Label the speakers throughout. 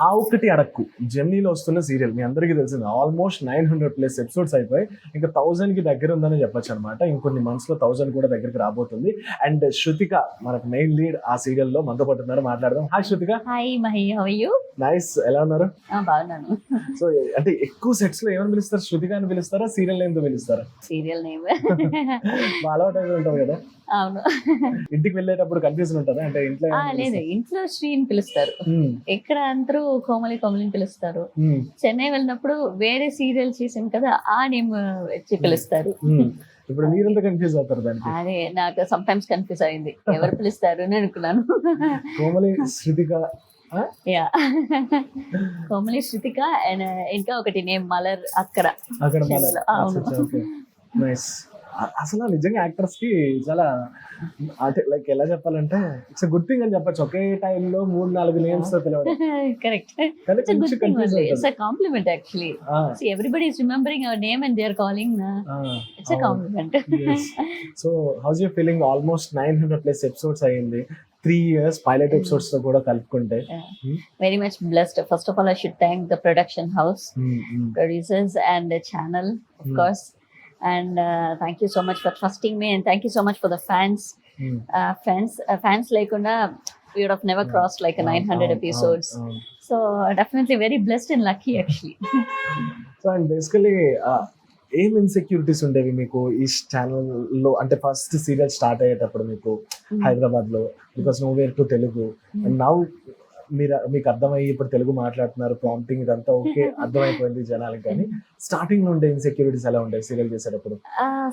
Speaker 1: ఆ ఒక్కటి అడక్కు జెమినీలో వస్తున్న సీరియల్ మీ అందరికీ తెలిసింది, ఆల్మోస్ట్ 900+ ఎపిసోడ్స్ అయిపోయి ఇంకా 1000 కి దగ్గర ఉందని చెప్పొచ్చు అనమాట. ఇంకొన్ని months లో 1000 కూడా దగ్గరికి రాబోతుంది. అండ్ శృతిక మనకు మెయిన్ లీడ్ ఆ సీరియల్ లో మనతో పాటు ఉన్నారు, మాట్లాడదాం. Hi Shruthika.
Speaker 2: Hi Mahi, how are you?
Speaker 1: Nice, ఎలా ఉన్నారు?
Speaker 2: బాగున్నాను.
Speaker 1: సో అంటే ఎక్కువ సెట్స్ లో ఏమని పిలుస్తారు, శృతిక అని పిలుస్తారా, సీరియల్ నేమ్ తో పిలుస్తారా?
Speaker 2: Serial name.
Speaker 1: అలవాటు అయిపోయి ఉంటుంది కదా.
Speaker 2: అవును.
Speaker 1: ఇంటికి వెళ్ళేటప్పుడు కన్ఫ్యూజన్ ఉంటుందా? అంటే ఇంట్లో
Speaker 2: లేదు, ఇంట్లో శ్రీని పిలుస్తారు, ఇక్కడ అందరూ కోమలి కోమలిని పిలుస్తారు. చెన్నై వెళ్ళినప్పుడు వేరే సీరియల్ చేసాను కదా, ఆ నేమ్ వచ్చి పిలుస్తారు.
Speaker 1: ఇప్పుడు మీరెంత కన్ఫ్యూజ్ అవుతారు దానికి?
Speaker 2: అదే నాకు సమ్ టైమ్స్ కన్ఫ్యూజ్ అయింది, ఎవరు పిలుస్తారు అని అనుకున్నాను.
Speaker 1: కోమలి శృతిక,
Speaker 2: యా కోమలి శృతిక అండ్ ఇంకా ఒకటి నేమ్ మలర్ అక్కడ.
Speaker 1: అవును, నైస్. అసలు నిజంగా యాక్టర్స్ కి చాలా అంటే లైక్ ఎలా చెప్పాలంటే ఇట్స్ గుడ్ థింగ్ అని చెప్పొచ్చు. ఒకే టైంలో 3-4 నేమ్స్ తో పిలవడం
Speaker 2: కరెక్ట్.
Speaker 1: కానీ
Speaker 2: It's a good
Speaker 1: కొంచెం
Speaker 2: thing
Speaker 1: కన్ఫ్యూజ్
Speaker 2: only. It's
Speaker 1: అవుతుంది.
Speaker 2: a compliment actually. See, everybody is remembering our name and they are calling. It's a compliment.
Speaker 1: So house you feeling? Almost 900+ episodes అయ్యింది, 3 years pilot episodes తో కూడా కలుపుకుంటే.
Speaker 2: Very much blessed. First of all, I should thank the production house, producers and the channel, of course. And thank you so much for trusting me, and thank you so much for the fans. Fans lekunda we would have never crossed like a 900 episodes. So definitely very blessed and lucky actually.
Speaker 1: So and basically ఏం insecurities ఉండేవి మీకు ఈ channel లో? అంటే first serial start అయ్యేటప్పుడు మీకు హైదరాబాద్ లో, because know where to Telugu, and now మీకు అర్థమయ్యి ఇప్పుడు తెలుగు మాట్లాడుతున్నారు, ప్రాంప్టింగ్ ఇదంతా ఓకే అర్థమైపోయింది జనాలకి. కానీ స్టార్టింగ్ లో ఉండే ఇన్సెక్యూరిటీస్ ఎలా ఉంటాయి సీరియల్ చేసేటప్పుడు?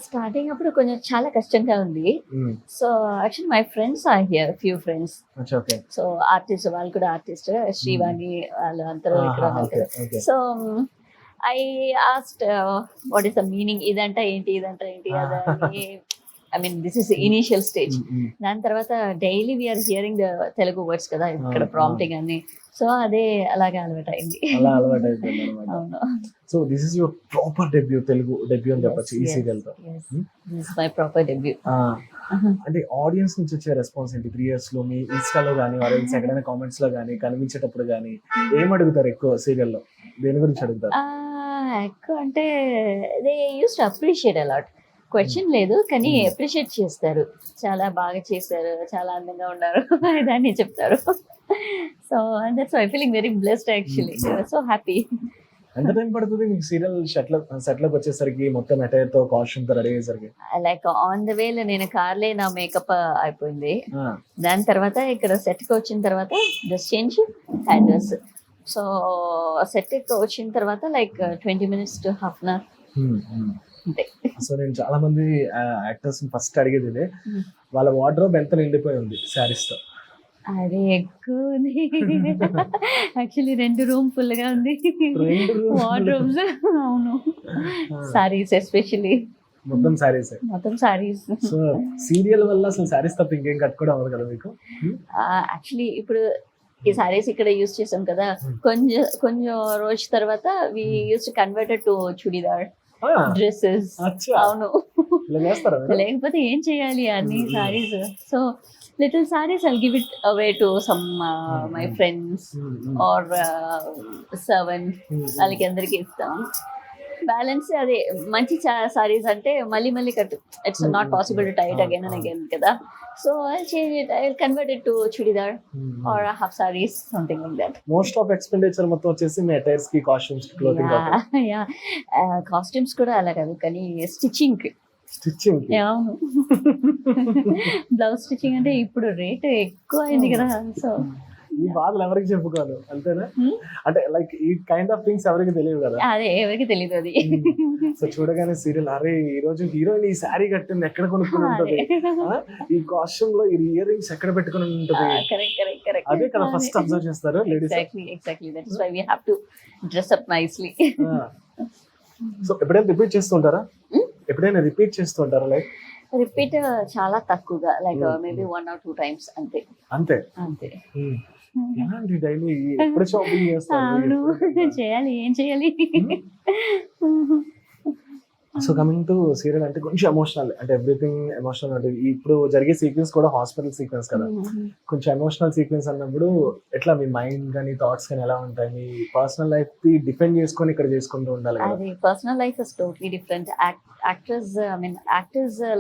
Speaker 2: స్టార్టింగ్ అప్పుడు కొంచెం చాలా కష్టంగా ఉంది. So actually my friends are here, few friends. So artist, వాళ్ళు కూడా ఆర్టిస్ట్, శ్రీవాణి వాళ్ళు అందరూ ఇక్కడ ఉన్నారు. So I asked what is the meaning, ఇదంట ఏంటి, ఇదంట ఏంటి, అదని. I mean, this is the initial stage. దాని తర్వాత daily we are hearing the Telugu words కదా ఇక్కడ ప్రాంప్టింగ్ అన్ని. సో అదే అలాగే అలవాటు అయింది. అవును.
Speaker 1: So this is your proper debut, Telugu debut అని చెప్పొచ్చు ఈ సీరియల్ తో.
Speaker 2: This is my proper debut.
Speaker 1: అంటే ఆడియన్స్ నుంచి వచ్చే రెస్పాన్స్ ఏంటి 3 years లో? మీ ఇన్స్టాలో కానీ ఆడియన్స్ ఎక్కడైనా కామెంట్స్ లో కానీ కనిపించేటప్పుడు కానీ ఏం అడుగుతారు ఎక్కువ సీరియల్లో? దేని గురించి అడుగుతారు
Speaker 2: ఎక్కువ? అంటే they use to appreciate a lot. Question లేదు కానీ అప్రిషియేట్ చేస్తారు, చాలా బాగా చేశారు, చాలా అందంగా ఉన్నారు దాన్ని చెప్తారు. So that's I feeling very blessed actually. So happy.
Speaker 1: ఎంత టైం పడుతుంది మీకు సీరియల్ సెట్ లోకి వచ్చేసరికి, మొత్తం అటైర్ తో కాస్ట్యూమ్ తో రెడీ అయ్యేసరికి?
Speaker 2: లైక్ ఆన్ ద వేలో నేను కార్లే నా మేకప్ అయిపోయింది. దాని తర్వాత ఇక్కడ సెట్ కి వచ్చిన తర్వాత dress change, hand dress. So set కి వచ్చిన తర్వాత like 20 minutes to half an hour.
Speaker 1: So నేను చాలా మంది యాక్టర్స్ ఫస్ట్ అడిగేది ఇదే, వాళ్ళ వార్డ్రోబ్ ఎంత నిండిపోయి ఉంది శారీస్ తో?
Speaker 2: అదే ఎక్కువ ఉంది యాక్చువల్లీ, 2 రూమ్ ఫుల్ గా ఉంది వార్డ్రోబ్స్. అవును, సారీస్ ఎస్పెషల్లీ
Speaker 1: మొత్తం సారీస్. సో సీరియల్ వల్ల అసలు సారీస్ తప్ప ఇంకేం కట్టుకోవడం అవ్వదు కదా మీకు?
Speaker 2: యాక్చువల్లీ ఇప్పుడు ఈ సారీస్ ఇక్కడ యూస్ చేసాం కదా, కొంచెం రోజు తర్వాత we use to converted to churidar dresses. అవును, లేకపోతే ఏం చేయాలి అన్ని saris. So little saris I'll give it away to some my friends or servant, వాళ్ళకి అందరికి ఇస్తాం. బ్యాలెన్స్ అదే మంచి సారీస్ అంటే మళ్ళీ మళ్ళీ కట్టు, it's not possible to tie it again and again కదా. So I'll change it. I'll convert it to chudidar or half sarees, something like that.
Speaker 1: Most of expenditure మొత్తం వచ్చేసి మీ అటైర్స్ కి, కాస్ట్యూమ్స్ కి, క్లోతింగ్ కి.
Speaker 2: యా కాస్ట్యూమ్స్ కూడా అలా కాదు కానీ స్టిచ్చింగ్ కి. అవును, బ్లౌజ్ స్టిచ్చింగ్ అంటే ఇప్పుడు రేట్ ఎక్కువ అయింది కదా. సో
Speaker 1: ఈ బాధలు ఎవరికి చెప్పుకోవాలి అంతేనా? అంటే లైక్ ఈ కైండ్ ఆఫ్ థింగ్స్ ఎవరికి తెలియదు కదా.
Speaker 2: అదే ఎవరికి తెలియదు అది.
Speaker 1: సో చూడగానే సీరియల్, అరే ఈ రోజు హీరోయిన్ ఈ శారీ కట్టింది ఎక్కడ కొనుక్కుని ఉంటది, ఈ కాస్ట్యూమ్ లో ఈ ఇయర్ రింగ్స్ ఎక్కడ పెట్టుకుని ఉంటది, అదే కదా ఫస్ట్ అబ్జర్వ్ చేస్తారు ladies.
Speaker 2: Exactly that is why we have to dress up nicely.
Speaker 1: So ఎప్పుడైనా రిపీట్ చేస్తుంటారా? లైక్
Speaker 2: రిపీట్ చాలా తక్కువగా, లైక్ మేబీ 1 or 2 times అంతే.
Speaker 1: డైలీ ఎప్పుడు షాపింగ్ చేస్తారు?
Speaker 2: చేయాలి, ఏం చేయాలి.
Speaker 1: సో కమింగ్ టు సీరియల్ అంటే కొంచెం ఎమోషనల్, అంటే ఎవ్రీథింగ్ ఎమోషనల్ అంటే ఇప్పుడు జరిగే సీక్వెన్స్ కూడా హాస్పిటల్ సీక్వెన్స్ కదా, కొంచెం ఎమోషనల్ సీక్వెన్స్ అన్నప్పుడు ఎట్లా మీ మైండ్ కానీ థాట్స్ కానీ ఎలా ఉంటాయి? మీ పర్సనల్ లైఫ్ ని డిపెండ్ చేసుకొని ఇక్కడ చేసుకుంటూ ఉండాలి కదా.
Speaker 2: అది personal life is totally different. Actors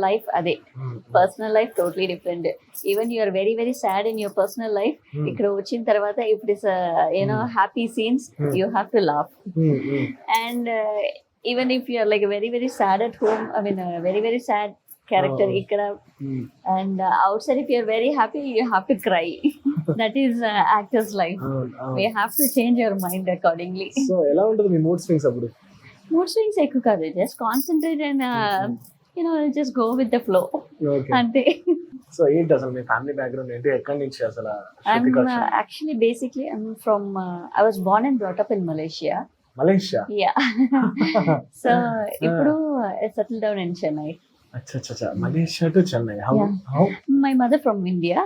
Speaker 2: life అదే, personal life totally different. Even you are very very sad in your personal life, ఇక్కడ వచ్చిన తర్వాత if it is happy scenes you have to laugh. And even if you are like very very sad at home, very very sad character ikkada, and outside if you are very happy you have to cry. That is actor's life. We have to change your mind accordingly.
Speaker 1: So ela untundi me mood swings అప్పుడు?
Speaker 2: Mood swings ఎక్కువ కాదు, just concentrate and just go with the flow. అంతే.
Speaker 1: So ఏంటి అసలు మీ family background ఏంటి, ఎక్కడి నుంచి అసలు?
Speaker 2: I'm actually basically I'm from I was born and brought up in Malaysia.
Speaker 1: Yeah.
Speaker 2: So ఇప్పుడు settled down in Chennai.
Speaker 1: Acha. Malaysia to Chennai. How?
Speaker 2: My mother from India.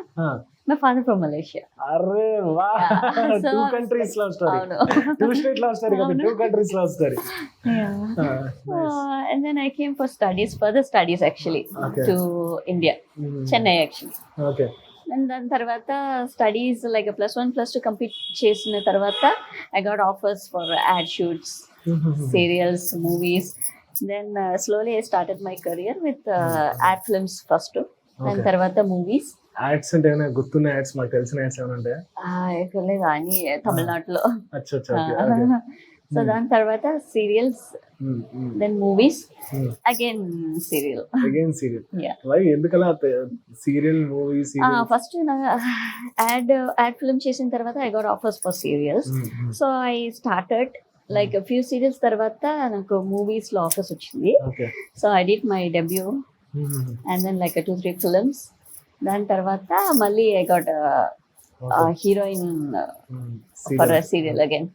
Speaker 2: My father from Malaysia.
Speaker 1: Arre wow. So, two countries love story. Two state love story kada, two countries love story.
Speaker 2: Yeah.
Speaker 1: Nice.
Speaker 2: And then I came for further studies actually, to India. Chennai actually.
Speaker 1: Okay.
Speaker 2: And then తర్వాత studies like +1 +2 complete చేసిన తర్వాత I got offers for ad shoots, serials, movies. Then slowly I started my career with ad films first, దాని తర్వాత movies.
Speaker 1: Ads అంటే ఏమైనా గుర్తున్న ads, మాకు తెలిసిన యాడ్స్ ఏమైనా ఉంటాయా?
Speaker 2: ఎక్కడ లేదు అని తమిళనాడులో. సో దాని తర్వాత serials, then movies, again serial.
Speaker 1: Why ఎందుకలా serial movies?
Speaker 2: First ad film చేసిన తర్వాత I got offers for serials. So I started like few serials, తర్వాత నాకు మూవీస్ లో ఆఫర్స్ వచ్చింది. So I did my debut and then like 2-3 films. దాని తర్వాత మళ్ళీ I got heroine for serial again.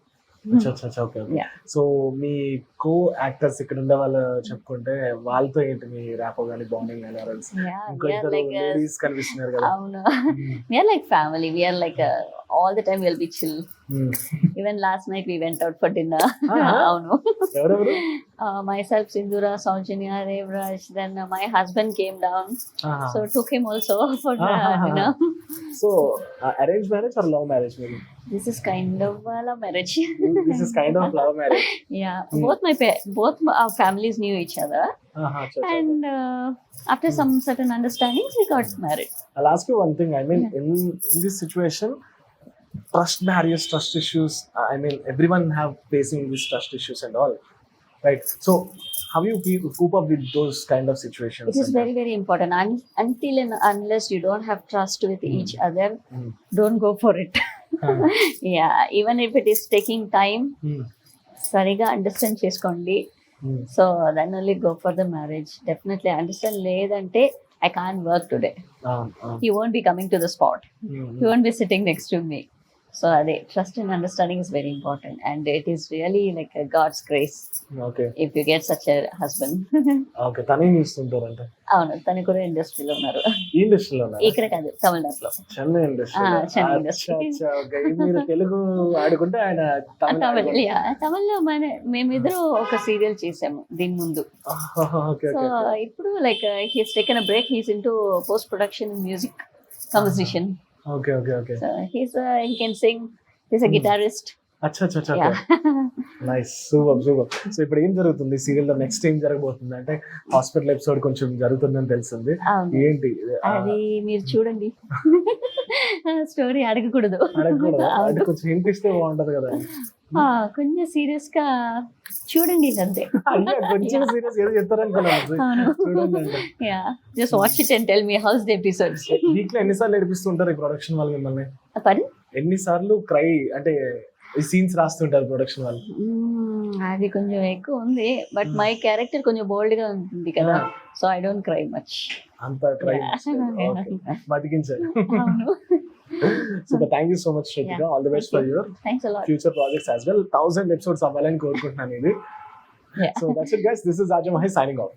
Speaker 1: So మీ కో యాక్టర్స్ ఇక్కడ ఉండే వాళ్ళు చెప్పుకుంటే వాళ్ళతో ఏంటి మీ ర్యాపో గానీ బాండింగ్ గానీ? లేడీస్ కనిపిస్తున్నారు కదా.
Speaker 2: అవును, we are like family. We are like all the time we'll be chill. Even last night we went out for dinner. అవును.
Speaker 1: ఎవరెవరు?
Speaker 2: Myself, Sindhura, Saujanya, Devraj. Then my husband came down, so took him also for dinner.
Speaker 1: So arranged marriage or love marriage maybe?
Speaker 2: This is kind of love marriage.
Speaker 1: This is kind of love marriage.
Speaker 2: Yeah, both our families knew each other. And after some certain understandings we got married.
Speaker 1: I'll ask you one thing. I mean, in this situation, trust barriers, trust issues, I mean everyone have facing these trust issues and all, right? So how you cope up with those kind of situations?
Speaker 2: It is very very important. Until and unless you don't have trust with each other, don't go for it. Yeah, even if it is taking time, సరిగా understand చేసుకోండి. So then only go for the marriage. Definitely understand లేదంటే I can't work today. He won't be coming to the spot. He won't be sitting next to me. So trust and understanding is very important, and it is really like a God's grace.
Speaker 1: Okay.
Speaker 2: If you get such a husband.
Speaker 1: Okay. తనే చేస్తుంటారంట?
Speaker 2: అవును, తను కూడా ఇండస్ట్రీలో ఉన్నారు.
Speaker 1: ఈ ఇండస్ట్రీలో ఉన్నారు?
Speaker 2: ఇక్కడ కాదు, తమిళనాడులో.
Speaker 1: Chennai industry.
Speaker 2: Chennai industry.
Speaker 1: Okay. మీరు తెలుగు ఆడుకుంటే ఆయన
Speaker 2: తమిళ్లో మేమిద్దరు ఒక సీరియల్ చేసాము దీని ముందు. సో ఇప్పుడు like he's taken a break. He's into post production music composition.
Speaker 1: Okay.
Speaker 2: So he can sing. He's a guitarist.
Speaker 1: అచ్చా. Nice, super. సో ఇప్పుడు ఏం జరుగుతుంది సీరియల్ లో? నెక్స్ట్ ఏం జరగబోతుంది అంటే హాస్పిటల్ ఎపిసోడ్ కొంచెం జరుగుతుందని తెలిసింది. ఏంటి
Speaker 2: అది మీరు చూడండి. స్టోరీ అడగకూడదు.
Speaker 1: అంటే కొంచెం హింట్ ఇస్తే బాగుంటది కదా.
Speaker 2: కొంచెం సీరియస్ గా చూడండి అంతే.
Speaker 1: కొంచెం సీరియస్ ఏదో చెప్తారనుకున్నాను. చూడండి.
Speaker 2: Just watch it and tell me house the episodes.
Speaker 1: వీక్లో ఎన్నిసార్లు ఏడిపిస్తుంటారు ఈ ప్రొడక్షన్ వాళ్ళు మిమ్మల్ని? ఎన్నిసార్లు క్రై అంటే సీన్స్ రాస్తుంటారు ప్రొడక్షన్ వాళ్ళు?
Speaker 2: అది కొంచెం ఎక్కువ ఉంది, బట్ మై క్యారెక్టర్ కొంచెం బోల్డ్ గా ఉంటుంది కదా, so I don't cry much.
Speaker 1: అంత cry బతికించారు. Super, thank you so much, Shrutika. All the best for your future projects as well. 1000 episodes అవ్వాలని కోరుకుంటున్నాను ఇది. So that's it guys, this is Ajay Mahi signing off.